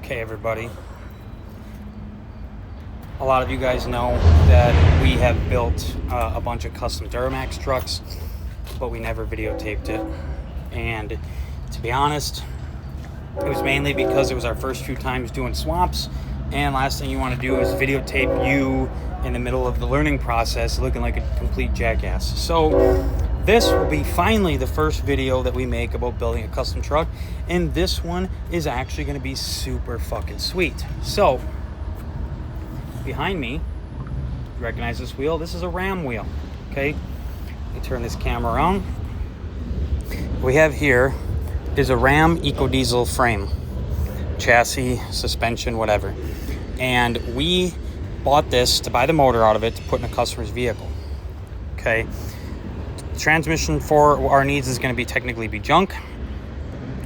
Okay, everybody. A lot of you guys know that we have built a bunch of custom Duramax trucks, but we never videotaped it. And to be honest, it was mainly because it was our first few times doing swaps, and last thing you want to do is videotape you in the middle of the learning process looking like a complete jackass. So this will be finally the first video that we make about building a custom truck, and this one is actually going to be super fucking sweet. So behind me, you recognize this wheel? This is a Ram wheel. Okay, let me turn this camera around. What we have here is a Ram EcoDiesel frame, chassis, suspension, whatever. And we bought this to buy the motor out of it to put in a customer's vehicle. Okay, transmission for our needs is going to technically be junk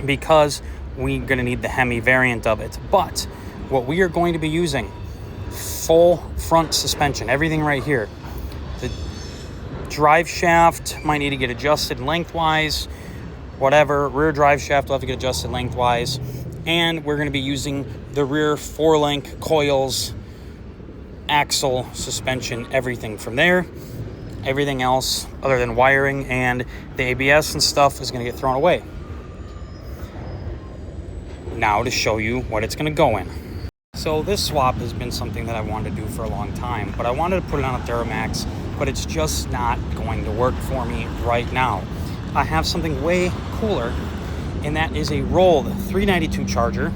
because we're going to need the hemi variant of it. But what we are going to be using, full front suspension, everything right here. The drive shaft might need to get adjusted lengthwise, whatever. Rear drive shaft will have to get adjusted lengthwise. And we're going to be using the rear 4-link coils, axle, suspension, everything from there. Everything else other than wiring and the ABS and stuff is going to get thrown away. Now to show you what it's going to go in. So this swap has been something that I wanted to do for a long time, but I wanted to put it on a Duramax, but it's just not going to work for me right now. I have something way cooler, and that is a rolled 392 Charger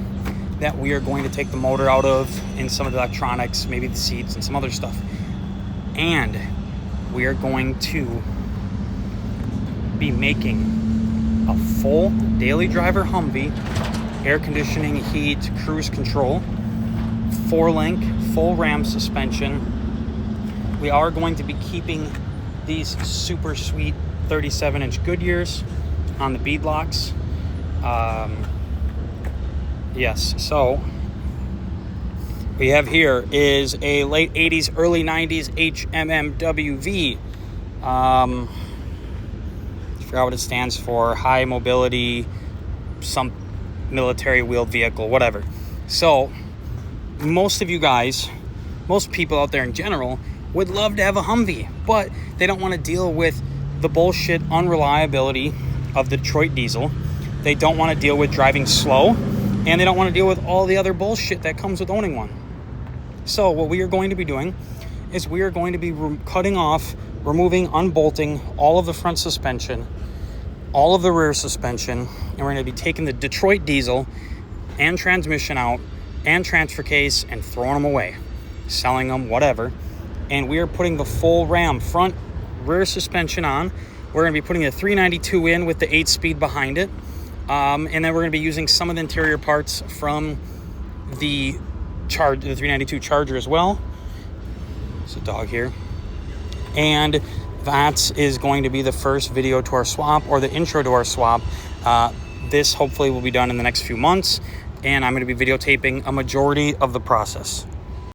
that we are going to take the motor out of and some of the electronics, maybe the seats and some other stuff. And we are going to be making a full daily driver Humvee, air conditioning, heat, cruise control, 4-link, full Ram suspension. We are going to be keeping these super sweet 37-inch Goodyears on the bead locks. Yes, so we have here is a late 80s, early 90s hmwwv. I forgot what it stands for. High mobility, some military wheeled vehicle, whatever. So most of you guys, most people out there in general would love to have a Humvee, but they don't want to deal with the bullshit unreliability of the Detroit diesel. They don't want to deal with driving slow, and they don't want to deal with all the other bullshit that comes with owning one. So what we are going to be doing is we are going to be cutting off, removing, unbolting all of the front suspension, all of the rear suspension, and we're going to be taking the Detroit diesel and transmission out and transfer case and throwing them away, selling them, whatever. And we are putting the full Ram front rear suspension on. We're going to be putting the 392 in with the 8-speed behind it. And then we're going to be using some of the interior parts from the 392 Charger as well. There's a dog here. And that is going to be the first video to our swap, or the intro to our swap. This hopefully will be done in the next few months, and I'm going to be videotaping a majority of the process.